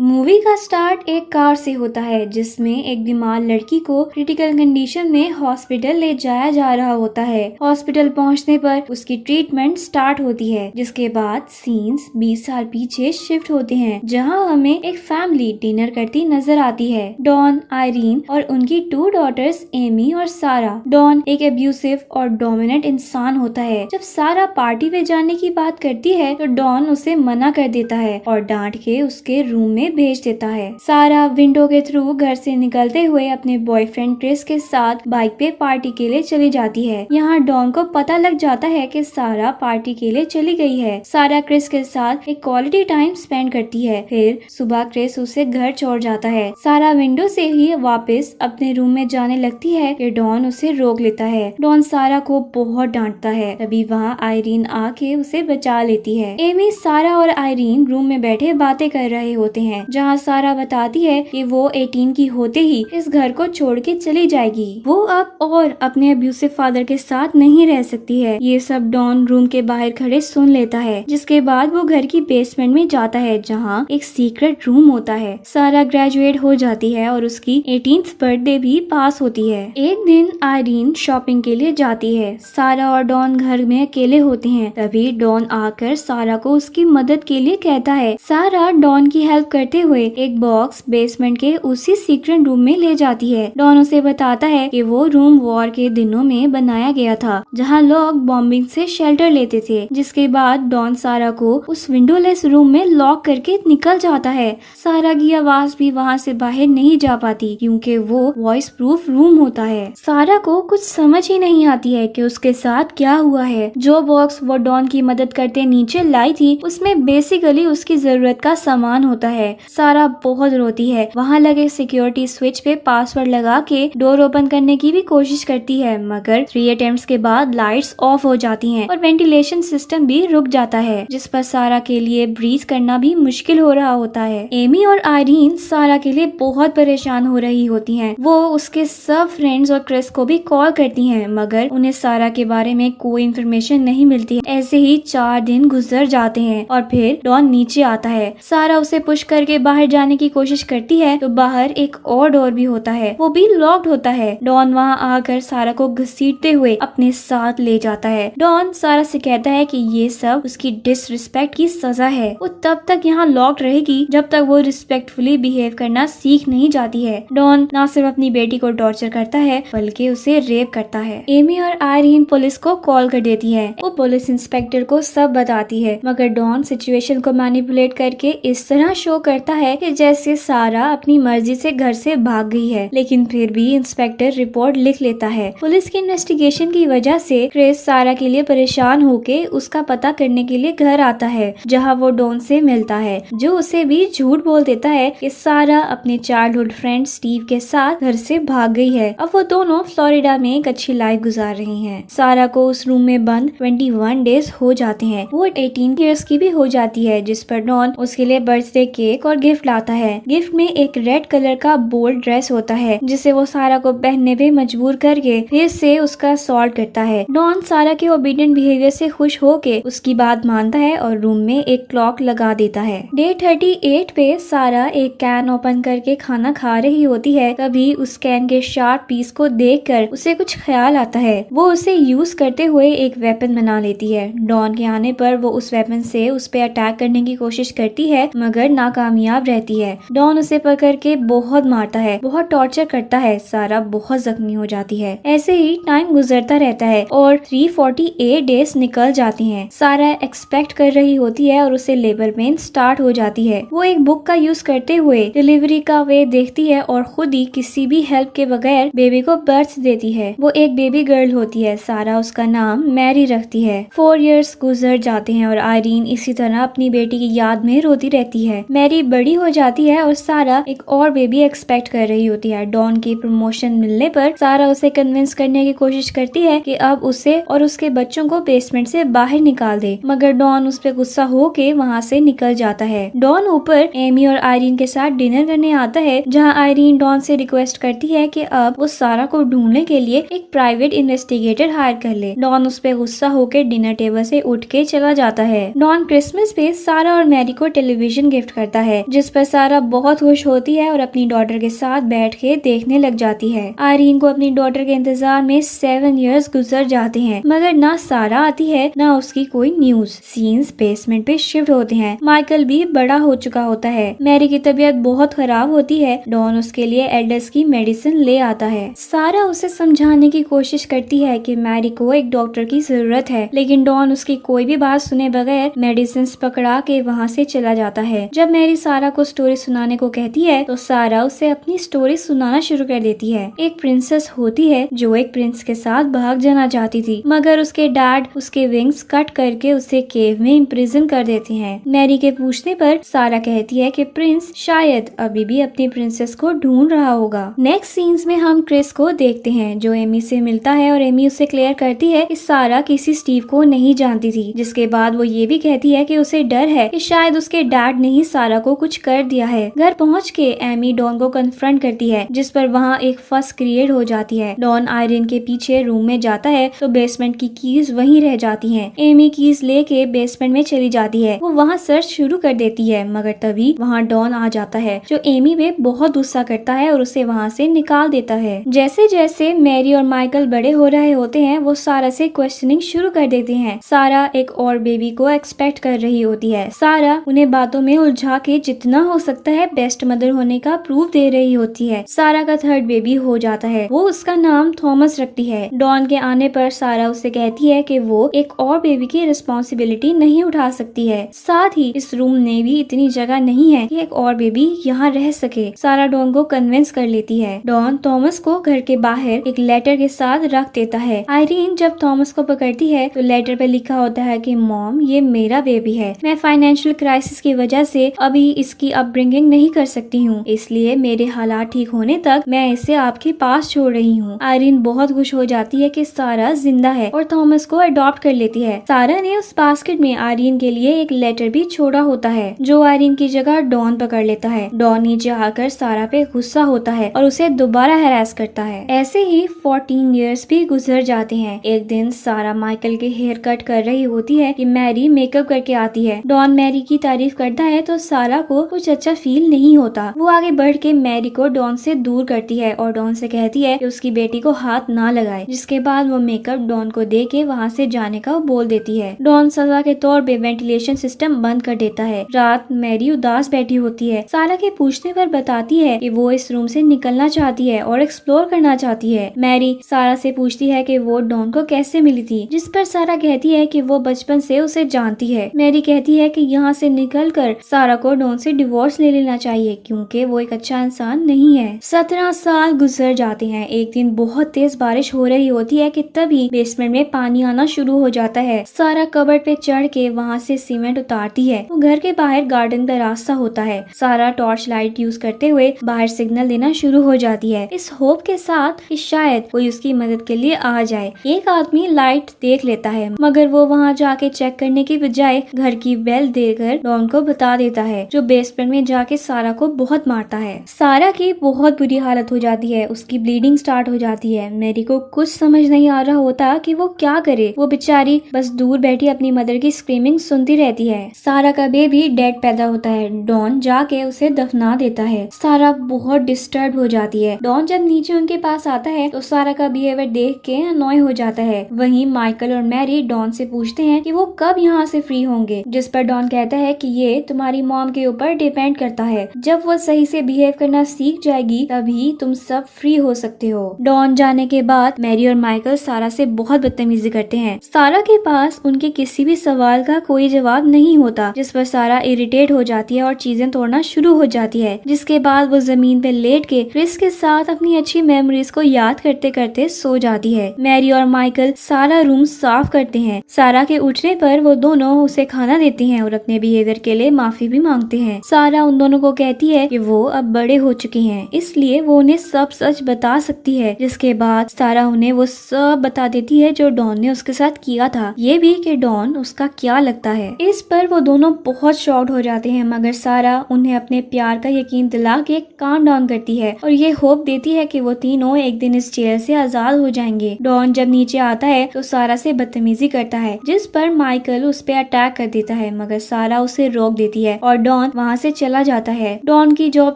Movie का start एक car से होता है जिसमें एक बीमार लड़की को क्रिटिकल कंडीशन में हॉस्पिटल ले जाया जा रहा होता है। हॉस्पिटल पहुंचने पर उसकी ट्रीटमेंट स्टार्ट होती है, जिसके बाद सीन्स 20 साल पीछे शिफ्ट होते हैं जहां हमें एक फैमिली डिनर करती नजर आती है। डॉन, आयरीन और उनकी 2 डॉटर्स एमी और सारा। डॉन एक एब्यूसिव और डोमिनेंट इंसान होता है। जब सारा पार्टी में जाने की बात करती है तो डॉन उसे मना कर देता है और डांट के उसके रूम में भेज देता है। सारा विंडो के थ्रू घर से निकलते हुए अपने बॉयफ्रेंड क्रिस के साथ बाइक पे पार्टी के लिए चली जाती है। यहाँ डॉन को पता लग जाता है कि सारा पार्टी के लिए चली गई है। सारा क्रिस के साथ एक क्वालिटी टाइम स्पेंड करती है। फिर सुबह क्रिस उसे घर छोड़ जाता है। सारा विंडो से ही वापस अपने रूम में जाने लगती है कि डॉन उसे रोक लेता है। डॉन सारा को बहुत डांटता है। तभी वहाँ आयरीन आके उसे बचा लेती है। एमी, सारा और आयरीन रूम में बैठे बातें कर रहे होते हैं, जहाँ सारा बताती है कि वो 18 की होते ही इस घर को छोड़ के चली जाएगी। वो अब और अपने अब्यूसिव फादर के साथ नहीं रह सकती है। ये सब डॉन रूम के बाहर खड़े सुन लेता है, जिसके बाद वो घर की बेसमेंट में जाता है जहाँ एक सीक्रेट रूम होता है। सारा ग्रेजुएट हो जाती है और उसकी 18th बर्थडे भी पास होती है। एक दिन आयरीन शॉपिंग के लिए जाती है। सारा और डॉन घर में अकेले होते हैं। तभी डॉन आकर सारा को उसकी मदद के लिए कहता है। सारा डॉन की हेल्प करते हुए एक बॉक्स बेसमेंट के उसी सीक्रेट रूम में ले जाती है। डॉन उसे बताता है कि वो रूम वॉर के दिनों में बनाया गया था, जहां लोग बॉम्बिंग से शेल्टर लेते थे। जिसके बाद डॉन सारा को उस विंडोलेस रूम में लॉक करके निकल जाता है। सारा की आवाज भी वहां से बाहर नहीं जा पाती क्योंकि वो वॉइस प्रूफ रूम होता है। सारा को कुछ समझ ही नहीं आती है कि उसके साथ क्या हुआ है। जो बॉक्स वो डॉन की मदद करते नीचे लाई थी उसमें बेसिकली उसकी जरूरत का सामान होता है। सारा बहुत रोती है। वहाँ लगे सिक्योरिटी स्विच पे पासवर्ड लगा के डोर ओपन करने की भी कोशिश करती है, मगर 3 अटेम्प्ट्स के बाद लाइट्स ऑफ हो जाती हैं और वेंटिलेशन सिस्टम भी रुक जाता है, जिस पर सारा के लिए ब्रीथ करना भी मुश्किल हो रहा होता है। एमी और आयरीन सारा के लिए बहुत परेशान हो रही होती हैं। वो उसके सब फ्रेंड्स और क्रिस को भी कॉल करती हैं, मगर उन्हें सारा के बारे में कोई इन्फॉर्मेशन नहीं मिलती है। ऐसे ही 4 दिन गुजर जाते हैं और फिर डॉन नीचे आता है। सारा उसे पुश करके बाहर जाने की कोशिश करती है तो बाहर एक और डोर भी होता है, वो भी लॉक्ड होता है। डॉन वहाँ आकर सारा को घसीटते हुए अपने साथ ले जाता है। डॉन सारा से कहता है कि ये सब उसकी डिसरिस्पेक्ट की सजा है। वो तब तक यहाँ लॉक्ड रहेगी जब तक वो रिस्पेक्टफुली बिहेव करना सीख नहीं जाती है। डॉन न सिर्फ अपनी बेटी को टॉर्चर करता है बल्कि उसे रेप करता है। एमी और आयरीन पुलिस को कॉल कर देती है। वो पुलिस इंस्पेक्टर को सब बताती है, मगर डॉन सिचुएशन को मैनिपुलेट करके इस तरह शो करता है कि जैसे सारा अपनी मर्जी से घर से भाग गई है। लेकिन फिर भी इंस्पेक्टर रिपोर्ट लिख लेता है। पुलिस की इन्वेस्टिगेशन की वजह से क्रिस सारा के लिए परेशान होके उसका पता करने के लिए घर आता है, जहां वो डॉन से मिलता है, जो उसे भी झूठ बोल देता है कि सारा अपने चाइल्डहुड फ्रेंड स्टीव के साथ घर से भाग गई है। अब वो दोनों फ्लोरिडा में एक अच्छी लाइफ गुजार रही हैं। सारा को उस रूम में बंद 21 डेज हो जाते हैं। वो 18 ईयर्स की भी हो जाती है, जिस पर डॉन उसके लिए बर्थडे केक और गिफ्ट लाता है। गिफ्ट में एक रेड कलर का बोल्ड ड्रेस होता है, जिसे वो सारा को पहनने पे मजबूर करके फिर से उसका असॉल्ट करता है। डॉन सारा के ओबीडियंट बिहेवियर से खुश होके उसकी बात मानता है और रूम में एक क्लॉक लगा देता है। डे 38 पे सारा एक कैन ओपन करके खाना खा रही होती है। तभी उस कैन के शार्प पीस को देखकर उसे कुछ ख्याल आता है। वो उसे यूज करते हुए एक वेपन बना लेती है। डॉन के आने पर वो उस वेपन से उस पे अटैक करने की कोशिश करती है, मगर नाकामयाब रहती है। डॉन उसे पकड़ के बहुत मारता है, बहुत टॉर्चर करता है। सारा बहुत जख्मी हो जाती है। ऐसे ही टाइम गुजरता रहता है और 348 डेज निकल जाती हैं। सारा एक्सपेक्ट कर रही होती है और उसे लेबर पेन स्टार्ट हो जाती है। वो एक बुक का यूज करते हुए डिलीवरी का वे देखती है और खुद ही किसी भी हेल्प के बगैर बेबी को बर्थ देती है। वो एक बेबी गर्ल होती है। सारा उसका नाम मैरी रखती है। 4 इयर्स गुजर जाते हैं और आयरीन इसी तरह अपनी बेटी की याद में रोती रहती है। मैरी बड़ी हो जाती है और सारा एक और बेबी एक्सपेक्ट कर रही होती है। डॉन की प्रमोशन मिलने पर सारा उसे कन्विंस करने की कोशिश करती है कि अब उसे और उसके बच्चों को बेसमेंट से बाहर निकाल दे, मगर डॉन उस पर गुस्सा होके वहाँ से निकल जाता है। डॉन ऊपर एमी और आयरीन के साथ डिनर करने आता है, जहाँ आयरीन डॉन से रिक्वेस्ट करती है कि अब वो सारा को ढूंढने के लिए एक प्राइवेट इन्वेस्टिगेटर हायर कर ले। डॉन उस पर गुस्सा होकर डिनर टेबल से उठ के चला जाता है। डॉन क्रिसमस पे सारा और मैरी को टेलीविजन गिफ्ट करता है। है, जिस पर सारा बहुत खुश होती है और अपनी डॉटर के साथ बैठ के देखने लग जाती है। आयरीन को अपनी डॉटर के इंतजार में 7 इयर्स गुजर जाते हैं, मगर ना सारा आती है ना उसकी कोई न्यूज। सीन्स बेसमेंट पे शिफ्ट होते हैं। माइकल भी बड़ा हो चुका होता है। मैरी की तबीयत बहुत खराब होती है। डॉन उसके लिए एल्डर्स की मेडिसिन ले आता है। सारा उसे समझाने की कोशिश करती है कि मैरी को एक डॉक्टर की जरूरत है, लेकिन डॉन उसकी कोई भी बात सुने बगैर मेडिसिन पकड़ा के वहाँ से चला जाता है। जब मैरी सारा को स्टोरी सुनाने को कहती है तो सारा उसे अपनी स्टोरी सुनाना शुरू कर देती है। एक प्रिंसेस होती है जो एक प्रिंस के साथ भाग जाना चाहती थी, मगर उसके डैड उसके विंग्स कट करके उसे केव में इम्प्रिजन कर देते हैं। मैरी के पूछने पर सारा कहती है कि प्रिंस शायद अभी भी अपनी प्रिंसेस को ढूंढ रहा होगा। नेक्स्ट सीन्स में हम क्रिस को देखते हैं जो एमी से मिलता है और एमी उसे क्लियर करती है कि सारा किसी स्टीव को नहीं जानती थी, जिसके बाद वो ये भी कहती है कि उसे डर है कि शायद उसके डैड ने ही सारा को कुछ कर दिया है। घर पहुँच के एमी डॉन को कन्फ्रंट करती है, जिस पर वहाँ एक फस क्रिएट हो जाती है। डॉन आयरन के पीछे रूम में जाता है तो बेसमेंट की कीज वहीं रह जाती हैं। एमी कीज लेके बेसमेंट में चली जाती है। वो वहाँ सर्च शुरू कर देती है, मगर तभी वहाँ डॉन आ जाता है जो एमी पे बहुत गुस्सा करता है और उसे वहाँ से निकाल देता है। जैसे जैसे मैरी और माइकल बड़े हो रहे होते हैं वो सारा से क्वेश्चनिंग शुरू कर देते हैं। सारा एक और बेबी को एक्सपेक्ट कर रही होती है। सारा उन्हें बातों में उलझा के जितना हो सकता है बेस्ट मदर होने का प्रूफ दे रही होती है। सारा का थर्ड बेबी हो जाता है। वो उसका नाम थॉमस रखती है। डॉन के आने पर सारा उससे कहती है कि वो एक और बेबी की रिस्पॉन्सिबिलिटी नहीं उठा सकती है। साथ ही इस रूम में भी इतनी जगह नहीं है कि एक और बेबी यहाँ रह सके। सारा डॉन को कन्विंस कर लेती है। डॉन थॉमस को घर के बाहर एक लेटर के साथ रख देता है। आयरीन जब थॉमस को पकड़ती है तो लेटर पे लिखा होता है कि मॉम ये मेरा बेबी है। मैं फाइनेंशियल क्राइसिस की वजह से अभी इसकी अपब्रिंगिंग नहीं कर सकती हूँ, इसलिए मेरे हालात ठीक होने तक मैं इसे आपके पास छोड़ रही हूँ। आयरीन बहुत खुश हो जाती है कि सारा जिंदा है और थॉमस को अडॉप्ट कर लेती है। सारा ने उस बास्केट में आयरीन के लिए एक लेटर भी छोड़ा होता है जो आयरीन की जगह डॉन पकड़ लेता है। डॉन नीचे आकर सारा पे गुस्सा होता है और उसे दोबारा हैरेस करता है। ऐसे ही 14 इयर्स भी गुजर जाते हैं। एक दिन सारा माइकल के हेयर कट कर रही होती है कि मैरी मेकअप करके आती है। डॉन मैरी की तारीफ करता है तो सारा को कुछ अच्छा फील नहीं होता। वो आगे बढ़ के मैरी को डॉन से दूर करती है और डॉन से कहती है कि उसकी बेटी को हाथ ना लगाए, जिसके बाद वो मेकअप डॉन को दे के वहाँ से जाने का बोल देती है। डॉन सजा के तौर पे वेंटिलेशन सिस्टम बंद कर देता है। रात मैरी उदास बैठी होती है। सारा के पूछने पर बताती है कि वो इस रूम से निकलना चाहती है और एक्सप्लोर करना चाहती है। मैरी सारा से पूछती है कि वो डॉन को कैसे मिली थी, जिस पर सारा कहती है कि वो बचपन से उसे जानती है। मैरी कहती है कि यहाँ से निकलकर सारा को डॉन से डिवोर्स ले लेना चाहिए क्योंकि वो एक अच्छा इंसान नहीं है। 17 साल गुजर जाते हैं। एक दिन बहुत तेज बारिश हो रही होती है कि तभी बेसमेंट में पानी आना शुरू हो जाता है। सारा कबर्ड पे चढ़ के वहाँ से सीमेंट उतारती है। वो घर के बाहर गार्डन का रास्ता होता है। सारा टॉर्च लाइट यूज करते हुए बाहर सिग्नल देना शुरू हो जाती है, इस होप के साथ कि शायद कोई उसकी मदद के लिए आ जाए। एक आदमी लाइट देख लेता है, मगर वो वहाँ जाके चेक करने की बजाय घर की बेल देकर डॉन को बता देता है, जो बेसमेंट में जाके सारा को बहुत मारता है। सारा की बहुत बुरी हालत हो जाती है। उसकी ब्लीडिंग स्टार्ट हो जाती है। मैरी को कुछ समझ नहीं आ रहा होता कि वो क्या करे। वो बेचारी बस दूर बैठी अपनी मदर की स्क्रीमिंग सुनती रहती है। सारा का बेबी डेड पैदा होता है। डॉन जाके उसे दफना देता है। सारा बहुत डिस्टर्ब हो जाती है। डॉन जब नीचे उनके पास आता है तो सारा का बिहेवियर देख के अनॉय हो जाता है। वहीं माइकल और मैरी डॉन से पूछते हैं कि वो कब यहाँ से फ्री होंगे, जिस पर डॉन कहता है कि ये तुम्हारी मॉम के ऊपर डिपेंड करता है। जब वो सही से बिहेव करना सीख जाएगी तभी तुम सब फ्री हो सकते हो। डॉन जाने के बाद मैरी और माइकल सारा से बहुत बदतमीजी करते हैं। सारा के पास उनके किसी भी सवाल का कोई जवाब नहीं होता, जिस पर सारा इरिटेट हो जाती है और चीजें तोड़ना शुरू हो जाती है। जिसके बाद वो जमीन पे लेट के क्रिस के साथ अपनी अच्छी मेमोरीज को याद करते करते सो जाती है। मैरी और माइकल सारा रूम साफ करते हैं। सारा के उठने पर वो दोनों उसे खाना देती हैं और अपने बिहेवियर के लिए माफी भी मांगते हैं। सारा उन दोनों को कहती है कि वो अब बड़े हो चुके हैं, इसलिए वो उन्हें सब सच बता सकती है। जिसके बाद सारा उन्हें वो सब बता देती है जो डॉन ने उसके साथ किया था, ये भी कि डॉन उसका क्या लगता है। इस पर वो दोनों बहुत शॉक्ड हो जाते हैं, मगर सारा उन्हें अपने प्यार का यकीन दिला के काम डाउन करती है और ये होप देती है कि वो तीनों एक दिन इस जेल से आजाद हो जाएंगे। डॉन जब नीचे आता है तो सारा से बदतमीजी करता है, जिस पर माइकल उस पे अटैक कर देता है, मगर सारा उसे रोक देती है और डॉन डॉन वहाँ से चला जाता है। डॉन की जॉब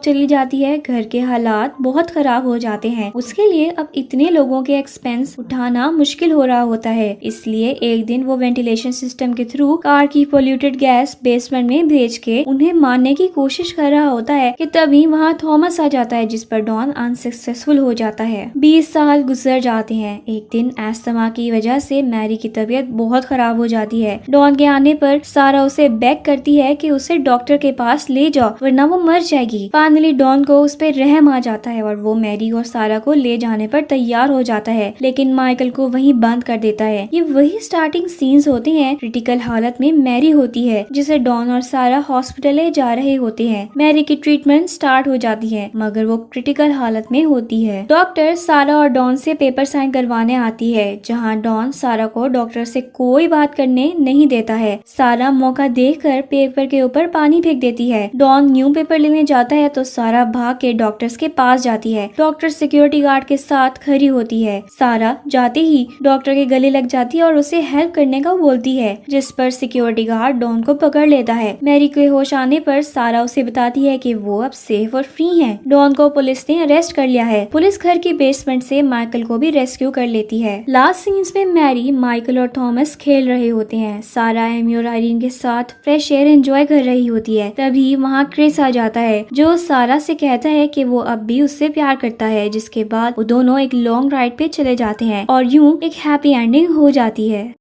चली जाती है, घर के हालात बहुत खराब हो जाते हैं। उसके लिए अब इतने लोगों के एक्सपेंस उठाना मुश्किल हो रहा होता है, इसलिए एक दिन वो वेंटिलेशन सिस्टम के थ्रू कार की पोल्यूटेड गैस बेसमेंट में भेज के उन्हें मारने की कोशिश कर रहा होता है कि तभी वहाँ थॉमस आ जाता है, जिस पर डॉन अनसक्सेसफुल हो जाता है। 20 साल गुजर जाते हैं। एक दिन अस्थमा की वजह से मैरी की तबीयत बहुत खराब हो जाती है। डॉन के आने पर सारा उसे बेग करती है कि उसे डॉक्टर के पास ले जाओ वरना वो मर जाएगी। फाइनली डॉन को उस पर रहम आ जाता है और वो मैरी और सारा को ले जाने पर तैयार हो जाता है, लेकिन माइकल को वहीं बंद कर देता है। ये वही स्टार्टिंग सीन्स होते हैं। क्रिटिकल हालत में मैरी होती है, जिसे डॉन और सारा हॉस्पिटल ले जा रहे होते हैं। मैरी की ट्रीटमेंट स्टार्ट हो जाती है, मगर वो क्रिटिकल हालत में होती है। डॉक्टर सारा और डॉन से पेपर साइन करवाने आती है, जहाँ डॉन सारा को डॉक्टर से कोई बात करने नहीं देता है। सारा मौका देखकर पेपर के ऊपर पानी फेंक देती है। डॉन न्यू पेपर लेने जाता है तो सारा भाग के डॉक्टर्स के पास जाती है। डॉक्टर सिक्योरिटी गार्ड के साथ खड़ी होती है। सारा जाते ही डॉक्टर के गले लग जाती है और उसे हेल्प करने का बोलती है, जिस पर सिक्योरिटी गार्ड डॉन को पकड़ लेता है। मैरी के होश आने पर सारा उसे बताती है कि वो अब सेफ और फ्री है। डॉन को पुलिस ने अरेस्ट कर लिया है। पुलिस घर के बेसमेंट से माइकल को भी रेस्क्यू कर लेती है। लास्ट सीन्स में मैरी, माइकल और थॉमस खेल रहे होते हैं। सारा एमी और आयरीन के साथ फ्रेश एयर एंजॉय कर रही होती है। तभी वहाँ क्रिस आ जाता है, जो सारा से कहता है कि वो अब भी उससे प्यार करता है, जिसके बाद वो दोनों एक लॉन्ग राइड पे चले जाते हैं और यूं एक हैप्पी एंडिंग हो जाती है।